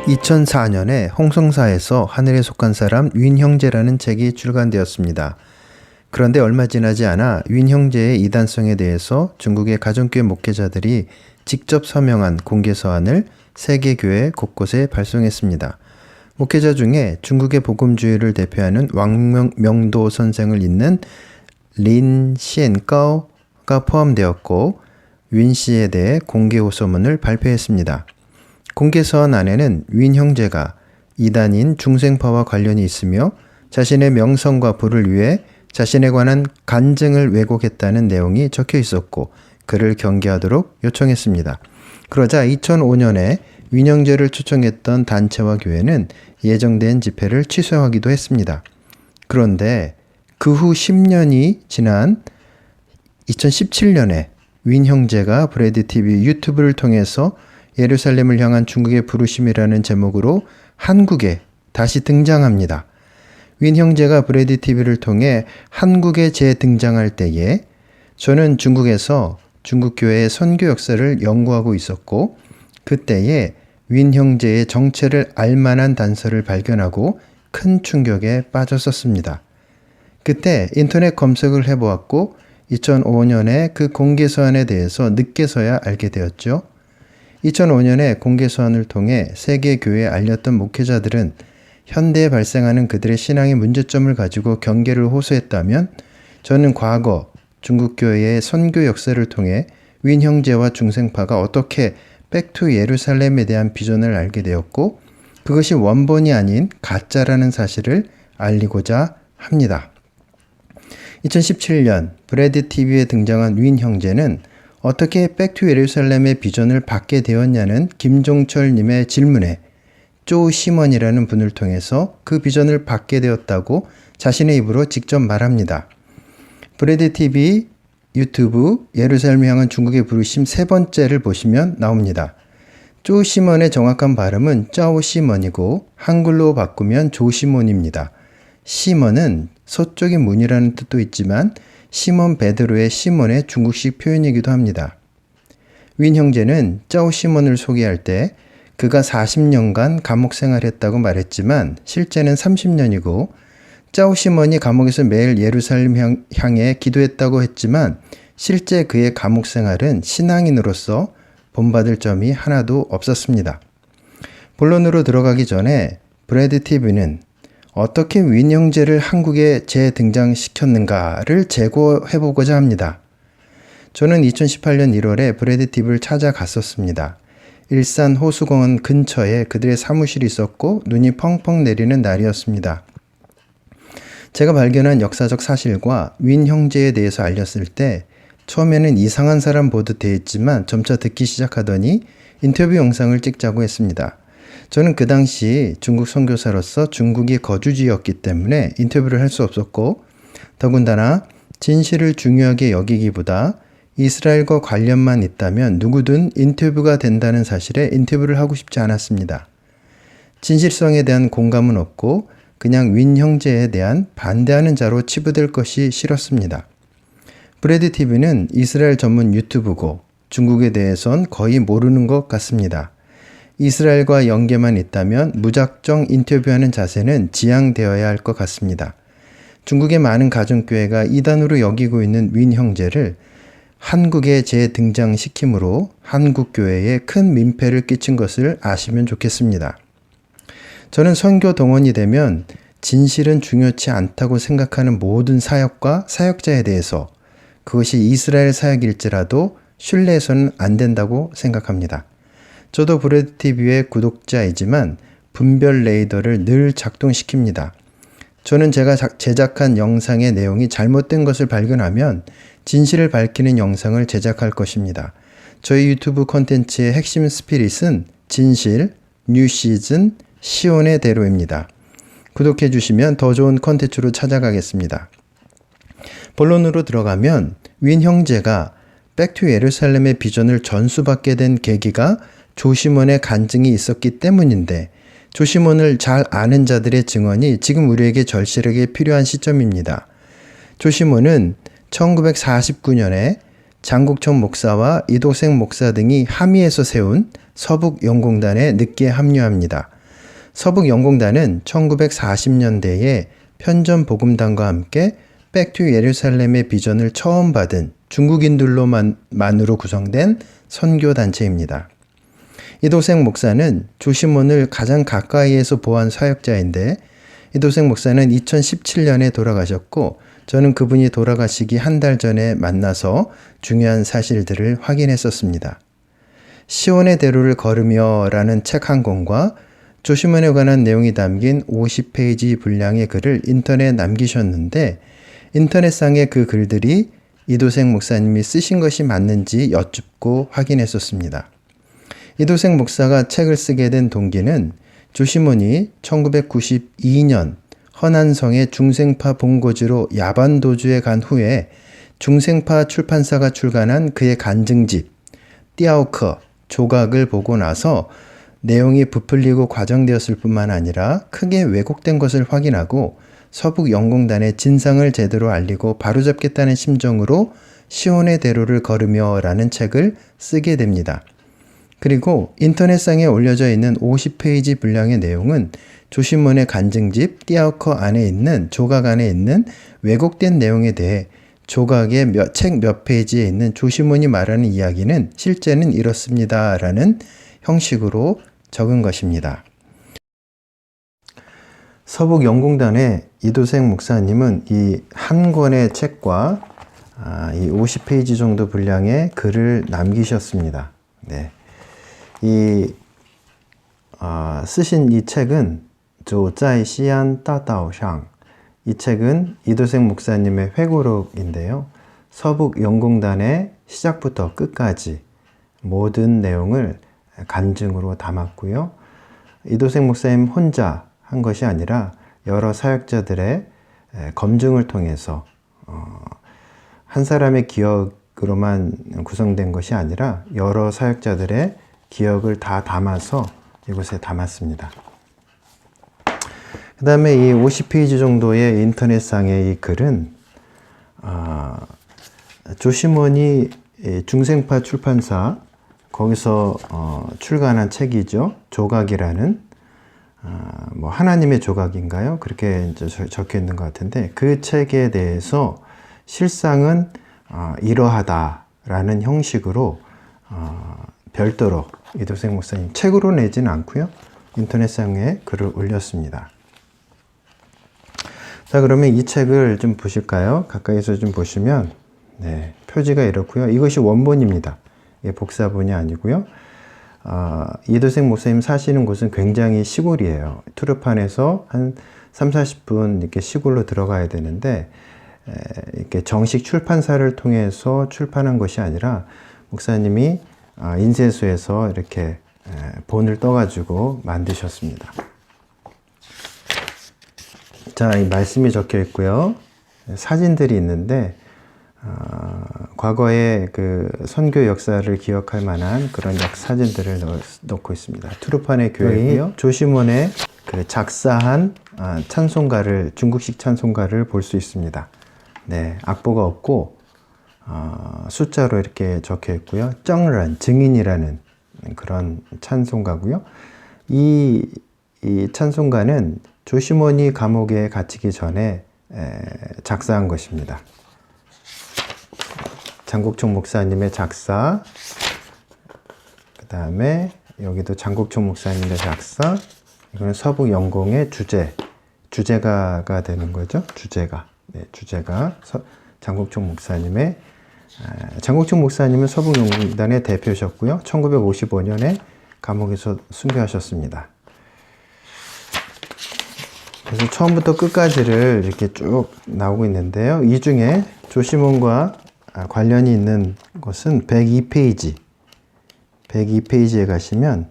2004년에 홍성사에서 하늘에 속한 사람 윈형제라는 책이 출간되었습니다. 그런데 얼마 지나지 않아 윈형제의 이단성에 대해서 중국의 가정교회 목회자들이 직접 서명한 공개 서한을 세계 교회 곳곳에 발송했습니다. 목회자 중에 중국의 복음주의를 대표하는 왕명도 선생을 잇는 린 시엔까오가 포함되었고 윈 씨에 대해 공개 호소문을 발표했습니다. 공개 서한 안에는 윈 형제가 이단인 중생파와 관련이 있으며 자신의 명성과 부를 위해 자신에 관한 간증을 왜곡했다는 내용이 적혀 있었고 그를 경계하도록 요청했습니다. 그러자 2005년에 윈 형제를 초청했던 단체와 교회는 예정된 집회를 취소하기도 했습니다. 그런데 그 후 10년이 지난 2017년에 윈 형제가 브래디 TV 유튜브를 통해서 예루살렘을 향한 중국의 부르심이라는 제목으로 한국에 다시 등장합니다. 윈 형제가 브래디 TV를 통해 한국에 재등장할 때에 저는 중국에서 중국교회의 선교 역사를 연구하고 있었고 그때에 윈 형제의 정체를 알만한 단서를 발견하고 큰 충격에 빠졌었습니다. 그때 인터넷 검색을 해보았고 2005년에 그 공개 서한에 대해서 늦게서야 알게 되었죠. 2005년에 공개 서한을 통해 세계 교회에 알렸던 목회자들은 현대에 발생하는 그들의 신앙의 문제점을 가지고 경계를 호소했다면 저는 과거 중국 교회의 선교 역사를 통해 윈 형제와 중생파가 어떻게 백투 예루살렘에 대한 비전을 알게 되었고 그것이 원본이 아닌 가짜라는 사실을 알리고자 합니다. 2017년 브래디 TV에 등장한 윈 형제는 어떻게 백투 예루살렘의 비전을 받게 되었냐는 김종철 님의 질문에 조 시먼이라는 분을 통해서 그 비전을 받게 되었다고 자신의 입으로 직접 말합니다. 브래디 TV 유튜브 예루살렘 향한 중국의 부르심 3번째를 보시면 나옵니다. 조 시먼의 정확한 발음은 짜오 시먼이고 한글로 바꾸면 조시몬입니다. 시먼은 서쪽의 문이라는 뜻도 있지만 시몬 베드로의 시몬의 중국식 표현이기도 합니다. 윈 형제는 짜오 시몬을 소개할 때 그가 40년간 감옥 생활했다고 말했지만 실제는 30년이고 짜오 시몬이 감옥에서 매일 예루살렘 향해 기도했다고 했지만 실제 그의 감옥 생활은 신앙인으로서 본받을 점이 하나도 없었습니다. 본론으로 들어가기 전에 브래디 TV는 어떻게 윈 형제를 한국에 재등장시켰는가를 재고해보고자 합니다. 저는 2018년 1월에 브래디 TV를 찾아갔었습니다. 일산 호수공원 근처에 그들의 사무실이 있었고 눈이 펑펑 내리는 날이었습니다. 제가 발견한 역사적 사실과 윈 형제에 대해서 알렸을 때 처음에는 이상한 사람 보듯 대했지만 점차 듣기 시작하더니 인터뷰 영상을 찍자고 했습니다. 저는 그 당시 중국 선교사로서 중국이 거주지였기 때문에 인터뷰를 할 수 없었고 더군다나 진실을 중요하게 여기기보다 이스라엘과 관련만 있다면 누구든 인터뷰가 된다는 사실에 인터뷰를 하고 싶지 않았습니다. 진실성에 대한 공감은 없고 그냥 윈 형제에 대한 반대하는 자로 치부될 것이 싫었습니다. 브래디 TV는 이스라엘 전문 유튜브고 중국에 대해선 거의 모르는 것 같습니다. 이스라엘과 연계만 있다면 무작정 인터뷰하는 자세는 지양되어야 할 것 같습니다. 중국의 많은 가정교회가 이단으로 여기고 있는 윈 형제를 한국에 재등장시킴으로 한국교회에 큰 민폐를 끼친 것을 아시면 좋겠습니다. 저는 선교 동원이 되면 진실은 중요치 않다고 생각하는 모든 사역과 사역자에 대해서 그것이 이스라엘 사역일지라도 신뢰해서는 안 된다고 생각합니다. 저도 브래디 TV의 구독자이지만 분별 레이더를 늘 작동시킵니다. 저는 제가 제작한 영상의 내용이 잘못된 것을 발견하면 진실을 밝히는 영상을 제작할 것입니다. 저희 유튜브 콘텐츠의 핵심 스피릿은 진실, 뉴 시즌, 시온의 대로입니다. 구독해 주시면 더 좋은 콘텐츠로 찾아가겠습니다. 본론으로 들어가면 윈 형제가 백투 예루살렘의 비전을 전수받게 된 계기가 조시몬의 간증이 있었기 때문인데 조시몬을 잘 아는 자들의 증언이 지금 우리에게 절실하게 필요한 시점입니다. 조시몬은 1949년에 장국천 목사와 이도생 목사 등이 함의에서 세운 서북연공단에 늦게 합류합니다. 서북연공단은 1940년대에 편전복음단과 함께 백투 예루살렘의 비전을 처음 받은 중국인들로만으로 구성된 선교단체입니다. 이도생 목사는 조시몬을 가장 가까이에서 보한 사역자인데, 이도생 목사는 2017년에 돌아가셨고, 저는 그분이 돌아가시기 한 달 전에 만나서 중요한 사실들을 확인했었습니다. 시온의 대로를 걸으며 라는 책 한 권과 조시몬에 관한 내용이 담긴 50페이지 분량의 글을 인터넷에 남기셨는데, 인터넷상의 그 글들이 이도생 목사님이 쓰신 것이 맞는지 여쭙고 확인했었습니다. 이도생 목사가 책을 쓰게 된 동기는 조시몬이 1992년 허난성의 중생파 본거지로 야반도주에 간 후에 중생파 출판사가 출간한 그의 간증집 띠아오커 조각을 보고 나서 내용이 부풀리고 과정되었을 뿐만 아니라 크게 왜곡된 것을 확인하고 서북연공단의 진상을 제대로 알리고 바로잡겠다는 심정으로 시온의 대로를 걸으며 라는 책을 쓰게 됩니다. 그리고 인터넷상에 올려져 있는 50페이지 분량의 내용은 조시몬의 간증집 띠아오커 안에 있는 조각 안에 있는 왜곡된 내용에 대해 조각의 책 몇 페이지에 있는 조시몬이 말하는 이야기는 실제는 이렇습니다 라는 형식으로 적은 것입니다. 서북연공단의 이도생 목사님은 이 한 권의 책과 이 50페이지 정도 분량의 글을 남기셨습니다. 네. 쓰신 이 책은 조자이 시안 따다오상, 이 책은 이도생 목사님의 회고록인데요. 서북연공단의 시작부터 끝까지 모든 내용을 간증으로 담았고요. 이도생 목사님 혼자 한 것이 아니라 여러 사역자들의 검증을 통해서 한 사람의 기억으로만 구성된 것이 아니라 여러 사역자들의 기억을 다 담아서 이곳에 담았습니다. 그 다음에 이 50페이지 정도의 인터넷상의 이 글은 조시몬이 중생파 출판사 거기서 출간한 책이죠. 조각이라는 뭐 하나님의 조각인가요? 그렇게 이제 적혀 있는 것 같은데, 그 책에 대해서 실상은 이러하다라는 형식으로 별도로 이도생 목사님 책으로 내지는 않고요. 인터넷상에 글을 올렸습니다. 자, 그러면 이 책을 좀 보실까요? 가까이서 좀 보시면 네, 표지가 이렇고요. 이것이 원본입니다. 이게 복사본이 아니고요. 이도생 목사님 사시는 곳은 굉장히 시골이에요. 투르판에서 한 30-40분 이렇게 시골로 들어가야 되는데, 이렇게 정식 출판사를 통해서 출판한 것이 아니라 목사님이 인쇄소에서 이렇게 본을 떠가지고 만드셨습니다. 자, 이 말씀이 적혀 있고요. 사진들이 있는데, 과거의 그 선교 역사를 기억할 만한 그런 사진들을 넣고 있습니다. 투르판의 교회이고요. 조시몬의 그 작사한 찬송가를, 중국식 찬송가를 볼 수 있습니다. 네, 악보가 없고 숫자로 이렇게 적혀 있고요. 정란, 증인이라는 그런 찬송가고요. 이 찬송가는 조시몬이 감옥에 갇히기 전에 작사한 것입니다. 장국총 목사님의 작사, 그 다음에 여기도 장국총 목사님의 작사, 이거는 서북연공의 주제가가 되는 거죠. 주제가. 네, 주제가 장국총 목사님의, 장국총 목사님은 서북연공단의 대표셨고요. 1955년에 감옥에서 순교하셨습니다. 그래서 처음부터 끝까지를 이렇게 쭉 나오고 있는데요. 이 중에 조시몬과 관련이 있는 것은 102페이지에 가시면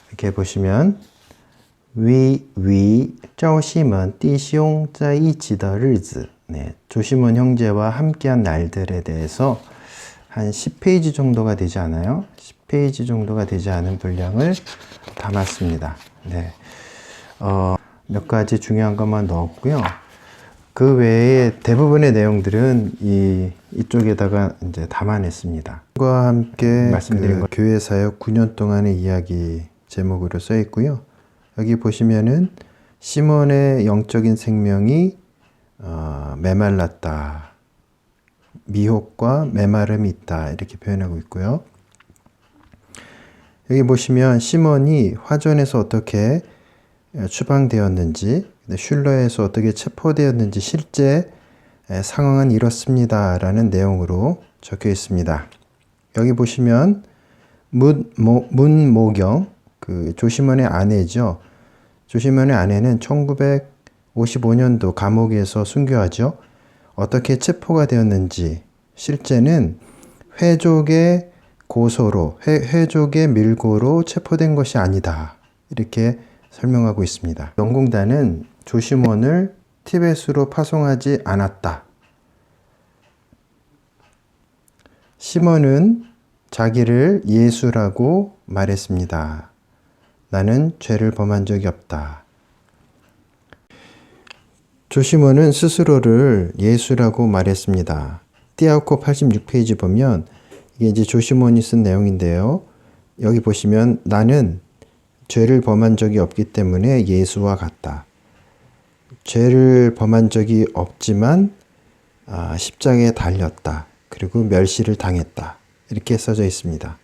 이렇게 보시면 조시몬弟兄在一起的日子, 네, 조시몬 형제와 함께한 날들에 대해서 한 10페이지 정도가 되지 않아요? 10페이지 정도가 되지 않은 분량을 담았습니다. 네. 몇 가지 중요한 것만 넣었고요. 그 외에 대부분의 내용들은 이쪽에다가 이제 담아냈습니다. 과 함께 말씀드린 교회 사역 9년 동안의 이야기 제목으로 써 있고요. 여기 보시면은 시몬의 영적인 생명이 메말랐다. 미혹과 메마름이 있다. 이렇게 표현하고 있고요. 여기 보시면 시몬이 화전에서 어떻게 추방되었는지, 슐러에서 어떻게 체포되었는지 실제 상황은 이렇습니다. 라는 내용으로 적혀 있습니다. 여기 보시면 문모경, 조시몬의 아내죠. 조시몬의 아내는 1955년도 감옥에서 순교하죠. 어떻게 체포가 되었는지 실제는 회족의 고소로, 회족의 밀고로 체포된 것이 아니다. 이렇게 설명하고 있습니다. 영공단은 조시몬을 티벳으로 파송하지 않았다. 시몬은 자기를 예수라고 말했습니다. 나는 죄를 범한 적이 없다. 조시몬은 스스로를 예수라고 말했습니다. 띠아코 86페이지 보면 이게 이제 조시몬이 쓴 내용인데요. 여기 보시면 나는 죄를 범한 적이 없기 때문에 예수와 같다. 죄를 범한 적이 없지만 십자가에 달렸다. 그리고 멸시를 당했다. 이렇게 써져 있습니다.